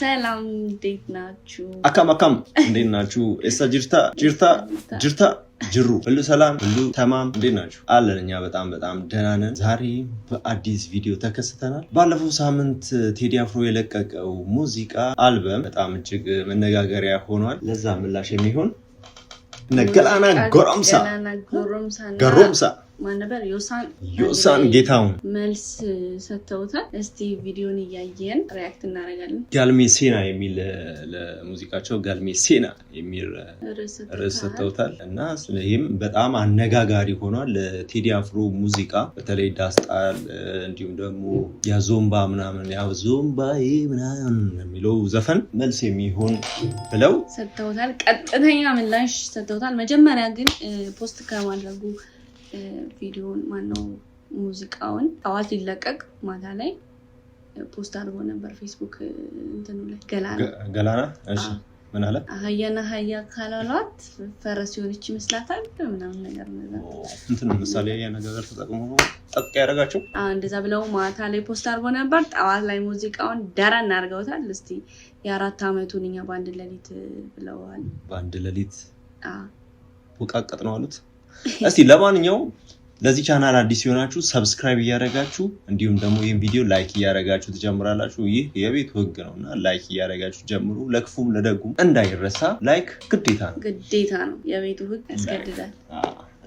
ሰላም እንዴት ናችሁ? አካም እንዴት ናችሁ? እሳ ጅርታ ጅሩ ሁሉ ሰላም ሁሉ ተማም እንዴት ናችሁ? አለን እኛ በጣም ደህና ነን። ዛሬ በአዲስ ቪዲዮ ተከስተናል። ባለፈው ሳምንት ቴዲ አፍሮ የለቀቀው ሙዚቃ አልበም በጣም እጅግ መነጋገሪያ ሆኗል። ለዛ ምላሽ የሚሆን ገላና ጎረምሳ ማንነበር ዮሳን ጌታውን መልስ ሰጥተውታል። እስቲ ቪዲዮን እያየን ሪአክት እናደርጋለን። ጋልሜሴና የሚል ለሙዚቃቸው ጋልሜሴና የሚል ርዕስ ሰጥተውታል እና ስለዚህም በጣም አነጋጋሪ ሆኗል። ለቴዲ አፍሮ ሙዚቃ በተለይ ዳስጣል እንዲሁም ደግሞ ያዞምባ ምናምን ያዞምባዬ ምናምን የሚለው ዘፈን መልስ የሚሆን ብለው ሰጥተውታል። ቀጥተኛ ምላሽ ሰጥተውታል። መጀመሪያ ግን ፖስት ከማድረጉ ቪዲዮን ማነው ሙዚቃውን ጠዋት ሊለቀቅ ማታ ላይ ፖስት አድርጎ ነበር ፌስቡክ እንትኑ ላይ ገላና እሺ ምን አለ አህያና አህያ ካላሏት ፈረስ ይሆንች ይመስላታል ምናምን ነገር ነው እንትን ምሳሌ ያ ነገር ተጠቅሞ ጠቅ ያደርጋቸው እንደዛ ብለው ማታ ላይ ፖስት አድርጎ ነበር። ጠዋት ላይ ሙዚቃውን ደረን አድርገውታል። እስቲ የ4 አመቱንኛ ባንድ ለሊት ብለዋል። ባንድ ለሊት ወቃቀጥ ነው አሉት። እስቲ ለማንኛውም ለዚህ ቻናል አዲስ ሆናችሁ ሰብስክራይብ እያደረጋችሁ እንዲሁም ደግሞ ይሄን ቪዲዮ ላይክ እያደረጋችሁ ተጀምራላችሁ። ይህ የቤት ህግ ነውና ላይክ እያደረጋችሁ ጀምሩ። ለክፉም ለደጉም እንዳይረሳ ላይክ ግዴታ ነው የቤቱ ህግ ያስገድዳል።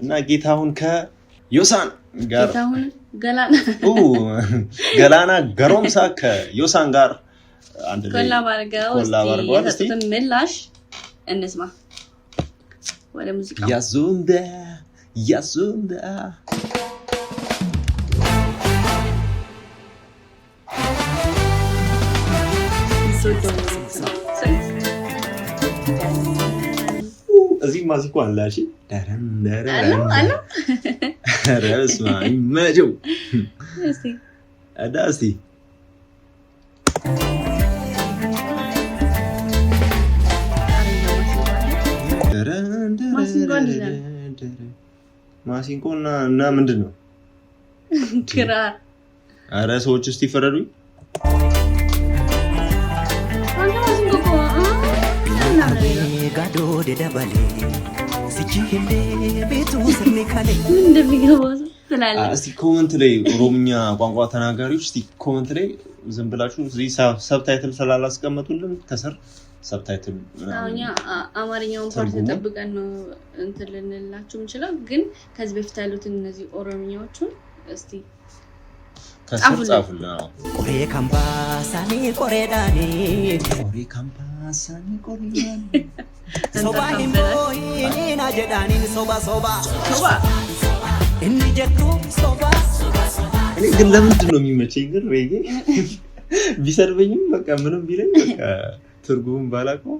እና ጌታሁን ከዮሳን ጋር ጌታሁን ገላና ጎረምሳ ከዮሳን ጋር አንድ ላይ ኮላባርጋው እስቲ ምላሽ እንስማ። ወደ ሙዚቃው ያዙንዳ እዚህ ማዚኩ አላሽ አሎ ረስማ ይመጀው እስቲ አዳስቲ ማሲንቆና እና ምንድነው ክራር? አረ ሰዎች እስቲ ፈረዱኝ። ጋዶ ደደባሌ ሲጂህሌ ቤቱ ስርኒካሌ እንደሚገባው ስላለ እስቲ ኮሜንት ላይ ኦሮምኛ ቋንቋ ተናጋሪዎች እስቲ ኮሜንት ላይ ዝም ብላችሁ እዚህ ሰብታይትል ስላላስቀመጡልን ከስር ሰብታይትል አውኛ አማርኛውን ፓርት ተጠብቀን ነው እንትን ልንላችሁ እንችላለን። ግን ከዚህ በፊት ያሉትን እነዚህ ኦሮምኛዎቹን እስቲ ጻፉልን። ቆሬ ካምባሳኒ ቆሬዳኒ ሶባሂም ቦይኒና ጀዳኒን ሶባ እኒ ጀቱ ሶባ እኔ ግን ለምንድን ነው የሚመቸኝ ግን ሬጌ ቢሰርበኝም በቃ ምንም ቢለኝ በቃ ትርጉም ባላቀው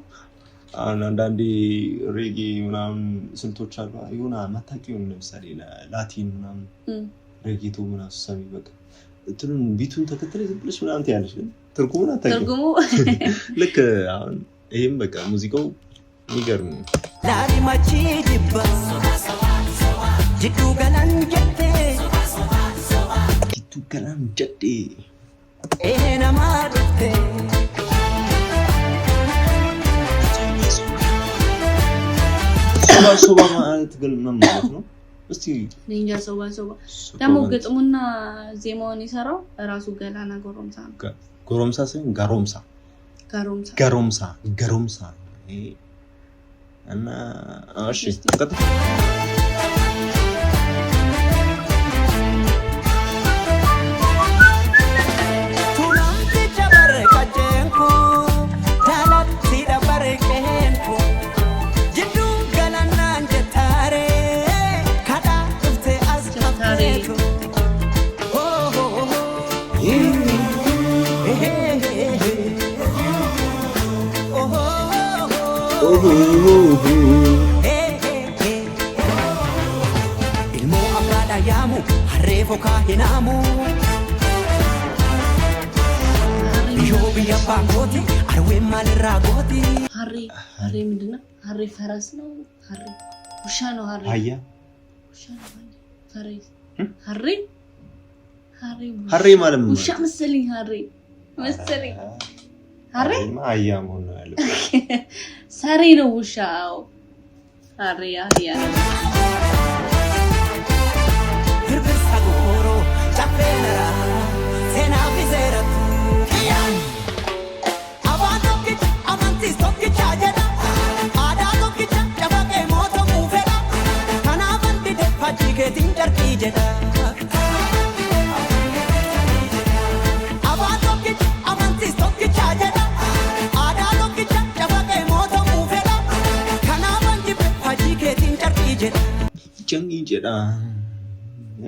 አንዳንዴ ሬጌ ምናምን ስልቶች አሉ ይሁና ማታቂው ለምሳሌ ላቲን ምናምን ሬጌቶ ምናምን ሰሚ በቃ እንትኑን ቢቱን ተከትለ ዝብልሽ ምናምን ያለሽ ትርጉሙን አታቂው ልክ አሁን ይሄም በቃ ሙዚቃው ይገርም ላሪ ማቺ ዲባ ጂቱ ገላን ጀቴ ኤና ማርቴ ሶባ ማለት ግን ምን ማለት ነው? እስቲ ነኛ ሶባ ደግሞ ግጥሙና ዜማውን ይሰራው ራሱ ገላና ጎረምሳ ሳይሆን ጋሮምሳ እና እሺ ቀጥታ ilmo abrada yamu harrefo kahinamu biyo biya bangoti arwe malragoti harre ምንድነው? harre ፈረስ ነው? harre ውሻ ነው? harre አያ ውሻ ነው? ፈረስ harre harre ማለት ነው? ውሻ መሰለኝ harre መሰለኝ አሬ አያም ሆነ ያለው ሰሪ ነው ውሻው አሬ አያ ብርብርሳጎሮ ጫፌነራ ሴና ቢዘረቱ አባቶክ አማንቲስ ቶክ ቻጀዳ አዳቶክ ጫባቄ ሞቶ ሙፈራ ካናበንዲ ደፋጂ ከቲን ጨርቂ ጀዳ ጨንጊ ጀዳ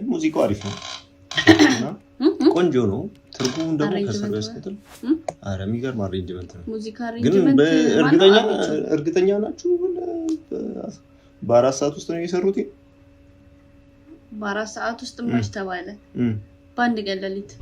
ሙዚቃው አሪፍ ነው ቆንጆ ነው ትርጉሙ ደግሞ ከሰበስኩት አረ የሚገርም አሬንጅመንት ነው ሙዚቃ ግን እርግጠኛ ናችሁ በአራት ሰዓት ውስጥ ነው የሰሩት በአራት ሰዓት ውስጥ መች ተባለ በአንድ ቀን ሌሊት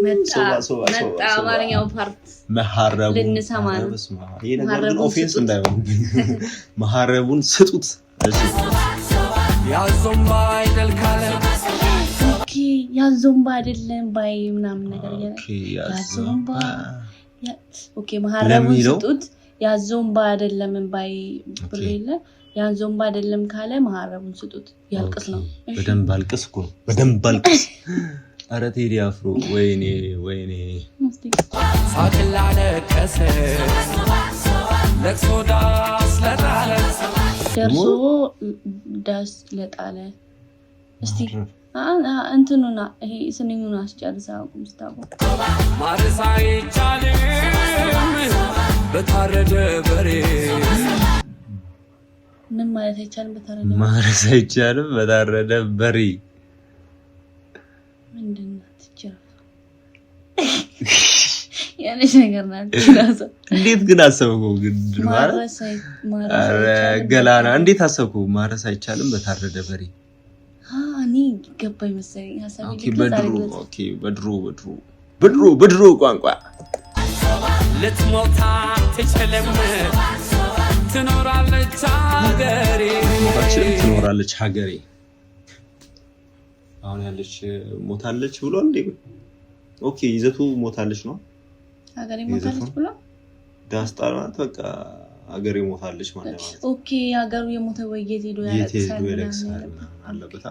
መጣ አማርኛው ፓርት መሐረቡ ልንሰማ ነው ይሄ ነገር ኦፌንስ እንዳይሆን መሐረቡን ስጡት እሺ ያዞምባ አይደል ካለ ኦኬ ያዞምባ አይደለም ባይ ምናምን ነገር ኦኬ ያዞምባ ኦኬ መሐረቡን ስጡት ያዞምባ አይደለም ባይ ብሬለ ያዞምባ አይደለም ካለ መሐረቡን ስጡት ያልቅስ ነው በደንብ አልቅስ እኮ በደንብ አልቅስ አረ ቴዲ አፍሮ ወይኔ ሳቅላለ ከሰ ለቅሶ ዳስ ለጣለ ደርሶ ዳስ ለጣለ እስቲ እንትኑና ይሄ ስንኙና አስጨርሳ አቁም ስታቆ ማርሳይ ቻለም በታረደ በሬ ምን ማለት አይቻልም ማርሳይ ቻለም በታረደ በሬ ምንድነው ትችራ ያለሽ ነገር ናት እንዴት ግን አሰብከው ግን ገላና እንዴት አሰብከው ማረስ አይቻልም በታረደ በሬ እኔ ገባኝ መሰለኝ ሐሳቤ ኦኬ በድሮ ቋንቋ ልትሞታ ትችልም ትኖራለች ሀገሬ አሁን ያለች ሞታለች ብሎ እንዴ ኦኬ ይዘቱ ሞታለች ነው ሀገሬ ሞታለች ብሎ ዳስጣራት በቃ ሀገሬ ሞታለች ማለት ነው ኦኬ ሀገሩ የሞተ ወይ ሄዶ ያለቅሳል አለበታ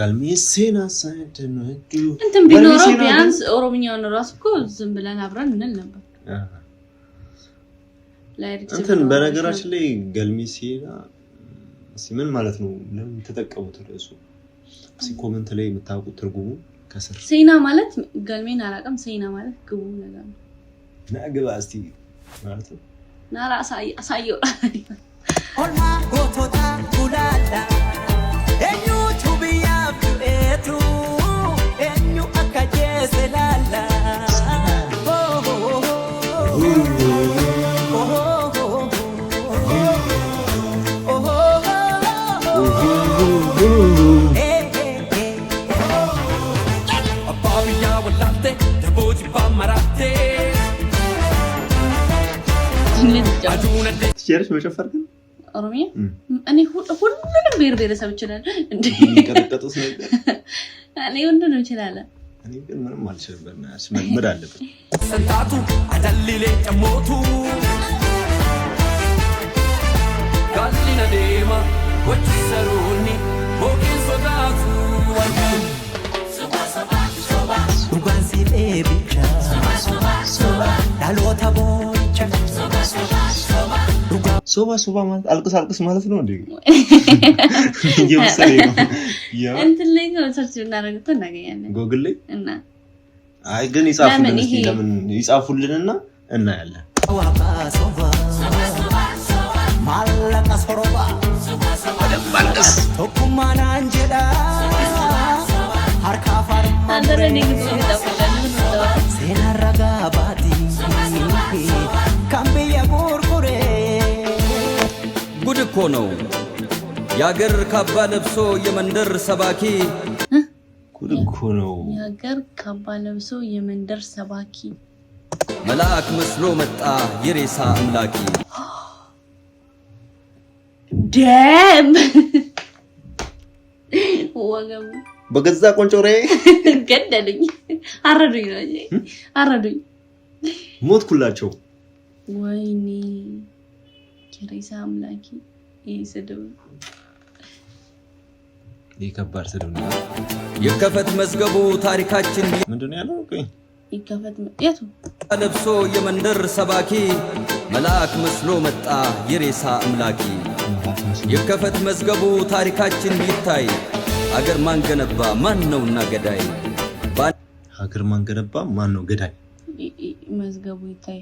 ጋልሜሴና ሳይደነዱ እንትን ቢኖረው ቢያንስ ኦሮምኛውን ራሱ እኮ ዝም ብለን አብረን እንል ነበር እንትን በነገራችን ላይ ጋልሜሴና ምን ማለት ነው ለምን ተጠቀሙት ራሱ ኮሜንት ላይ የምታውቁት ትርጉሙ ከስር ሴና ማለት ጋልሜን አላቀም ሴና ማለት ግቡ ነገር ነው ናግባ እስቲ ማለት ነው ናራ አሳየው ኦልማ ጎቶታ ጉላላ ትችያለሽ መጨፈር ግን ኦሮሚያ እኔ ሁሉንም ብሔረሰብ ይችላል እንዴ ከረጠጡስ ነገር እኔ ሁሉንም ይችላል እኔ ግን ምንም አልችልም በእናትሽ መልመድ አለብን ሰንታቱ አደልሌ ጨሞቱ ጋሊና ዴማ ወጭሰሩኒ ሆኪን ሶዳቱ ዱጋንሲ ቤቢቻ ዳሎታ ቦቻ ሶባ ማለት አልቅስ ማለት ነው እንዴ ይወሰለ ነው እንትን ላይ ነው ሰርች እናደርግቶ እናገኛለን ጎግል ላይ እና አይ ግን ይጻፉልን እስቲ ለምን ይጻፉልንና እናያለን ማለቀ ሶሮባ ባልቀስ ቶኩማና አንጀዳ አርካፋር አንደረ ንግስ ተፈቀደ ሴናረጋ ባቲ ካምቢያ ጉርጉሬ ጉድ እኮ ነው ያገር ካባ ለብሶ የመንደር ሰባኪ ጉድ እኮ ነው ያገር ካባ ለብሶ የመንደር ሰባኪ መልአክ መስሎ መጣ የሬሳ አምላኪ ደም ወገቡ በገዛ ቆንጮሬ ገደሉኝ አረዱኝ ነው እንጂ አረዱኝ ሞትኩላቸው ወይኔ የሬሳ አምላኪ ይስደው ይከባድ ስደው ነው የከፈት መዝገቡ ታሪካችን ምንድነው ያለው ቆይ ይከፈት የቱ ለብሶ የመንደር ሰባኪ መልአክ መስሎ መጣ የሬሳ አምላኪ የከፈት መዝገቡ ታሪካችን ይታይ አገር ማን ገነባ ማን ነውና ገዳይ ሀገር ማን ገነባ ማን ነው ገዳይ መዝገቡ ይታይ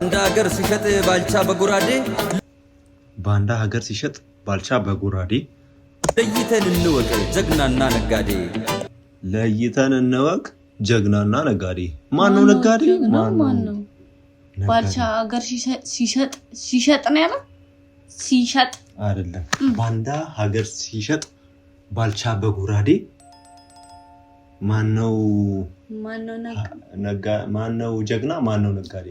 እንደ ሀገር ሲሸጥ ባልቻ በጉራዴ ባንዳ ሀገር ሲሸጥ ባልቻ በጉራዴ ለይተን እንወቅ ጀግናና ነጋዴ ለይተን እንወቅ ጀግናና ነጋዴ ማን ነው ነጋዴ ማን ነው ባልቻ ሀገር ሲሸጥ ነው ያለው ሲሸጥ አይደለም ባንዳ ሀገር ሲሸጥ ባልቻ በጉራዴ ማን ነው ጀግና ማን ነው ነጋዴ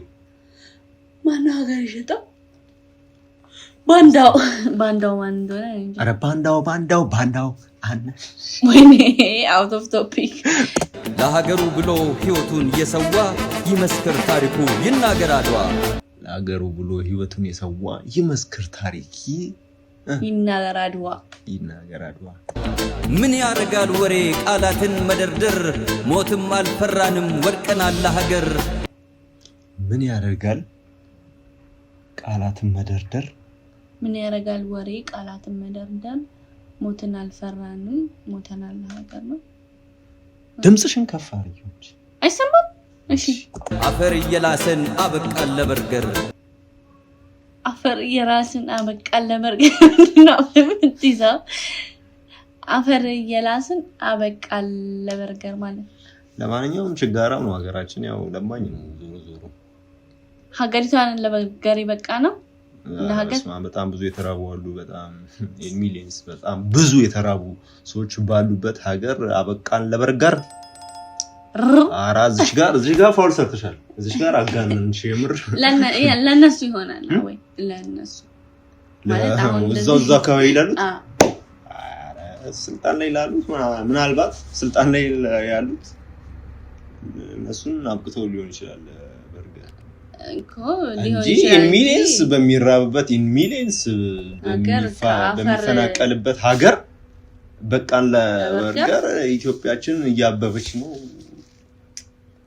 ማን ነው ሀገር ይሸጠው ባንዳው ማን እንደሆነ እንጂ አረ ባንዳው ወይኔ አውት ኦፍ ቶፒክ ለሀገሩ ብሎ ህይወቱን የሰዋ ይመስክር ታሪኩ ይናገር አድዋ ለሀገሩ ብሎ ህይወቱን የሰዋ ይመስክር ታሪክ ይናገር አድዋ ምን ያረጋል ወሬ ቃላትን መደርደር ሞትም አልፈራንም ወድቀናል ለሀገር ምን ያረጋል ቃላትን መደርደር ምን ያረጋል ወሬ ቃላትን መደርደር ሞትን አልፈራንም ሞተናል ለሀገር ነው ድምጽሽን ከፍ አድርጊዎች አይሰማም እሺ አፈር የላሰን አበቃል ለበርገር አፈር የራስን አበቃል ለበርገር ነው ምትይዛ አፈር የላስን አበቃል ለበርገር ማለት ለማንኛውም ችጋራው ነው ሀገራችን ያው ለማኝ ነው ዞሮ ሀገሪቷን ለበርገር ይበቃ ነው ለሀገር በጣም ብዙ የተራቡ አሉ በጣም ሚሊየንስ በጣም ብዙ የተራቡ ሰዎች ባሉበት ሀገር አበቃን ለበርገር አራዝሽ ጋር ፋውል ሰርተሻል እዚህ ጋር አጋነንሽ የምር ለነሱ ይሆናል ወይ ለነሱ ማለት አሁን እዛው አካባቢ ይላሉት ስልጣን ላይ ላሉት ምናልባት ስልጣን ላይ ያሉት እነሱን አብቅተው ሊሆን ይችላል በርገር እኮ ሊሆን ይችላል ኢን ሚሊየንስ በሚራብበት ኢን ሚሊየንስ በሚፈናቀልበት ሀገር በቃን ለበርገር ኢትዮጵያችን እያበበች ነው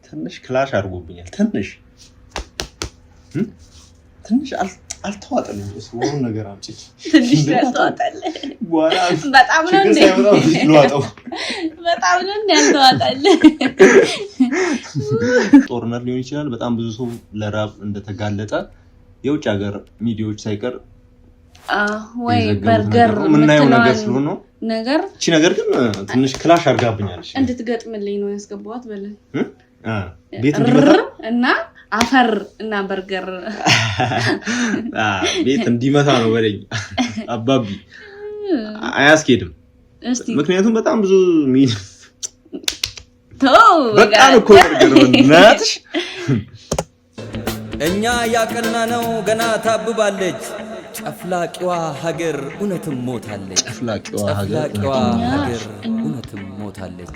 ትንሽ ክላሽ አድርጎብኛል ትንሽ አልተዋጠልኝ ስለሆነ ነገር አምጪ ትንሽ ያልተዋጠልኝ በኋላ በጣም ነው ያልተዋጠልኝ ጦርነት ሊሆን ይችላል በጣም ብዙ ሰው ለራብ እንደተጋለጠ የውጭ ሀገር ሚዲያዎች ሳይቀር ወይ በርገር ምናየው ነገር ስለሆነ ነገር እቺ ነገር ግን ትንሽ ክላሽ አድርጋብኛለች እንድትገጥምልኝ ነው ያስገባዋት በለን ቤት እንዲመታ እና አፈር እና በርገር ቤት እንዲመታ ነው በለኝ አባቢ አያስኬድም ምክንያቱም በጣም ብዙ በቃ ነው እኮ በርገር እኛ ያቀና ነው ገና ታብባለች ጨፍላቂዋ ሀገር እውነትም ሞታለች ጨፍላቂዋ ሀገር እውነትም ሞታለች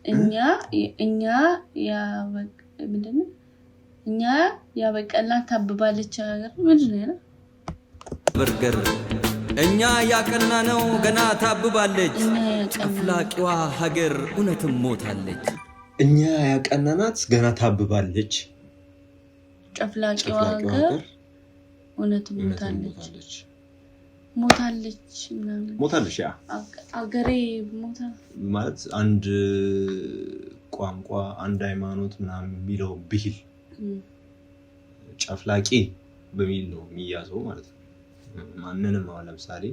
እኛ ምንድነው እኛ ያበቀላት ታብባለች ሀገር ምንድነው ያለው በርገር እኛ ያቀና ነው ገና ታብባለች ጨፍላቂዋ ሀገር እውነትም ሞታለች እኛ ያቀናናት ገና ታብባለች ጨፍላቂዋ ሀገር እውነትም ሞታለች ያ አገሬ ሞታ ማለት አንድ ቋንቋ አንድ ሃይማኖት ምናምን የሚለው ብሂል ጨፍላቂ በሚል ነው የሚያዘው ማለት ነው። ማንንም አሁን ለምሳሌ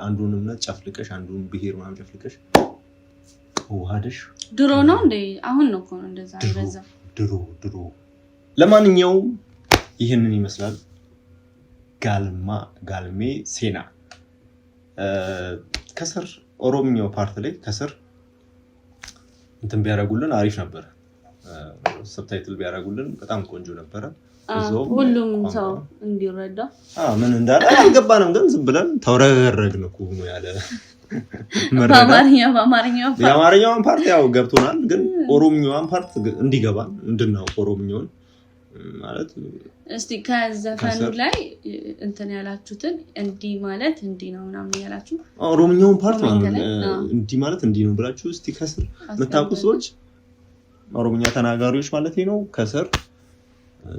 አንዱን እምነት ጨፍልቀሽ አንዱን ብሄር ምናምን ጨፍልቀሽ ዋደሽ ድሮ ነው እንዴ? አሁን ነው እኮ እንደዛ በዛ ድሮ። ለማንኛውም ይሄንን ይመስላል ጋልሜ ሴና። ከስር ኦሮምኛው ፓርት ላይ ከስር እንትን ቢያደርጉልን አሪፍ ነበር። ሰብታይትል ቢያደርጉልን በጣም ቆንጆ ነበረ። ሁሉም ሰው እንዲረዳ ምን እንዳለ አልገባንም፣ ግን ዝም ብለን ተወረረግን እኮ ነው ያለ። በአማርኛው ፓርት ያው ገብቶናል፣ ግን ኦሮምኛውን ፓርት እንዲገባን እንድናውቅ ኦሮምኛውን ማለት እስቲ ከዘፈኑ ላይ እንትን ያላችሁትን እንዲ ማለት እንዲ ነው ምናምን ያላችሁ ኦሮምኛውን ፓርት እንዲ ማለት እንዲ ነው ብላችሁ እስቲ ከስር መታቁ ሰዎች ኦሮምኛ ተናጋሪዎች ማለት ነው ከስር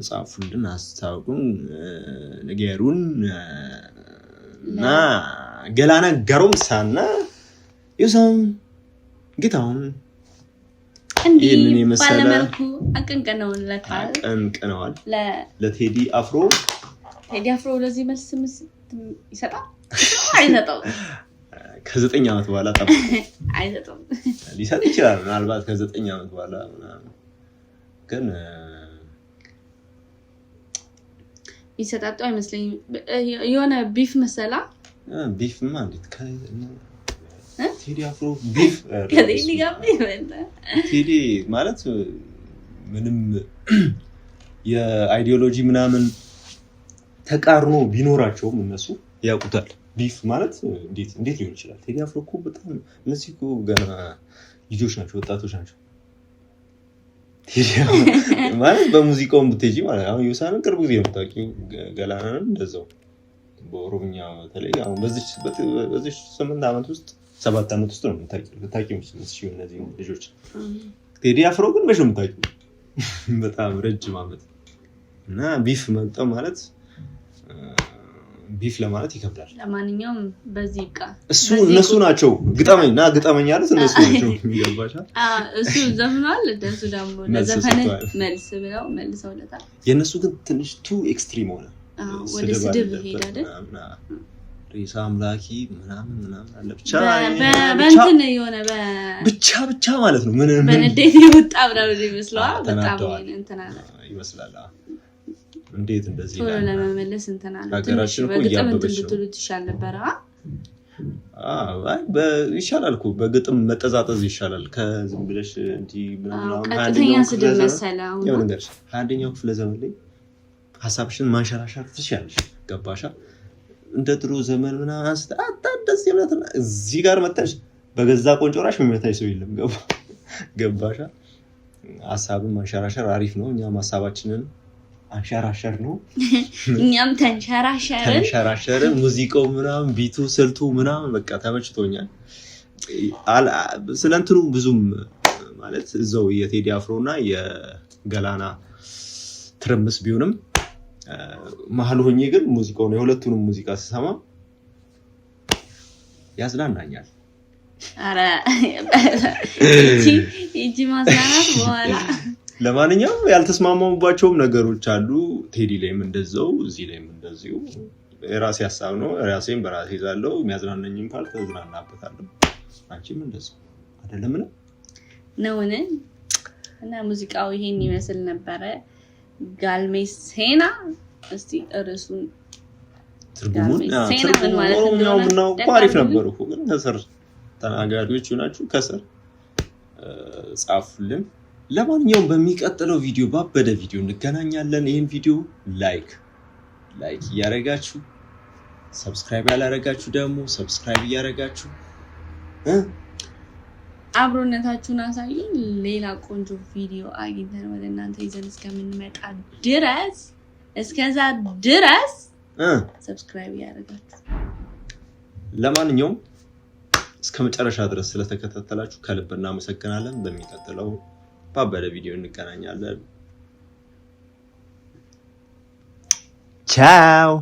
ጻፉልን፣ አስታውቁን፣ ንገሩን እና ገላና ገሮምሳና ዩሳም ጌታውን እንዲህ ባለመልኩ አቀንቅነዋል ለቴዲ አፍሮ ለዚህ መልስ ይሰጣል አይሰጠው? ከ9 ዓመት በኋላ ጠብቁ። አይሰጠው ሊሰጥ ይችላል ምናልባት ከ9 ዓመት በኋላ ምናምን፣ ግን ይሰጣጣው አይመስለኝም። የሆነ ቢፍ መሰላ ቢፍ ማለት ቴዲ አፍሮ ቢፍ ቴዲ ማለት ምንም የአይዲዮሎጂ ምናምን ተቃርኖ ቢኖራቸውም እነሱ ያውቁታል። ቢፍ ማለት እንዴት ሊሆን ይችላል? ቴዲ አፍሮ እኮ በጣም እነዚህ እኮ ገና ልጆች ናቸው፣ ወጣቶች ናቸው። ቴዲ ማለት በሙዚቃውም ብትሄጂ ማለት አሁን ዩሳንን ቅርብ ጊዜ ነው የምታውቂው፣ ገላናንም እንደዛው። በኦሮምኛ በተለይ አሁን በዚህ 8 ዓመት ውስጥ 7 ዓመት ውስጥ ነው የምታውቂው እነዚህ ልጆች። ቴዲ አፍሮ ግን መቼም የምታውቂው በጣም ረጅም ዓመት እና ቢፍ መጣው ማለት ቢፍ ለማለት ይከብዳል። ለማንኛውም በዚህ ይቃ እነሱ ናቸው ግጠመኝ ያሉት እነሱ ናቸው። የሚገባሻል? እሱ ዘፍኗል፣ ደሱ ደግሞ ለዘፈነ መልስ ብለው መልሰውለታል። የነሱ ግን ትንሽ ቱ ኤክስትሪም ሆነ፣ ወደ ስድብ ሄዳደ። ሬሳ አምላኪ ምናምን አለ ብቻ በእንትን የሆነ ብቻ ማለት ነው። ምን በንዴት ይወጣ ብለው ይመስላል። በጣም እንትና ይመስላል። እንዴት እንደዚህ ቶሎ ለመመለስ እንትና ነው ትንሽ በግጥም እንድትሉት ይሻል ነበር። ይሻላል እኮ በግጥም መጠዛጠዝ ይሻላል ከዝም ብለሽ እንጂ ምናምን ቀጥተኛ ስድብ መሰለው ነው ነገር 21ኛው ክፍለ ዘመን ላይ ሐሳብሽን ማንሸራሸር ትችያለሽ። ገባሻ? እንደ ድሮ ዘመን ምናምን እንደዚህ ብለትና እዚህ ጋር መጣሽ በገዛ ቆንጮራሽ የሚመታሽ ሰው የለም። ገባሻ? ሐሳብን ማንሸራሸር አሪፍ ነው። እኛም ሐሳባችንን አንሸራሸር ነው። እኛም ተንሸራሸርን። ሙዚቃው ምናምን ቢቱ ስልቱ ምናምን በቃ ተመችቶኛል። ስለንትኑ ብዙም ማለት እዛው የቴዲ አፍሮና የገላና ትርምስ ቢሆንም መሀል ሆኜ ግን ሙዚቃው ነው የሁለቱንም ሙዚቃ ስሰማ ያዝናናኛል። አረ እጂ ማዝናናት በኋላ ለማንኛውም ያልተስማማሙባቸውም ነገሮች አሉ። ቴዲ ላይም እንደዛው፣ እዚህ ላይም እንደዚሁ የራሴ ሐሳብ ነው። ራሴን በራሴ ይዛለሁ። የሚያዝናናኝም ፓርት ተዝናናበታለሁ። አንቺም እንደዛው አይደለም ነውን? እና ሙዚቃው ይሄን ይመስል ነበረ። ጋልሜ ሴና። እስቲ እርሱን ትርጉሙን ምን ማለት ነው አሪፍ ነበር እኮ፣ ግን ከስር ተናጋሪዎች ሆናችሁ ከስር ጻፉልን። ለማንኛውም በሚቀጥለው ቪዲዮ ባበደ ቪዲዮ እንገናኛለን። ይሄን ቪዲዮ ላይክ እያደረጋችሁ ሰብስክራይብ ያላደረጋችሁ ደግሞ ሰብስክራይብ እያደረጋችሁ አብሮነታችሁን አሳዩን። ሌላ ቆንጆ ቪዲዮ አግኝተን ወደ እናንተ ይዘን እስከምንመጣ ድረስ እስከዛ ድረስ ሰብስክራይብ እያደረጋችሁ ለማንኛውም እስከመጨረሻ ድረስ ስለተከታተላችሁ ከልብ እናመሰግናለን። በሚቀጥለው ባበደ ቪዲዮ እንገናኛለን። ቻው።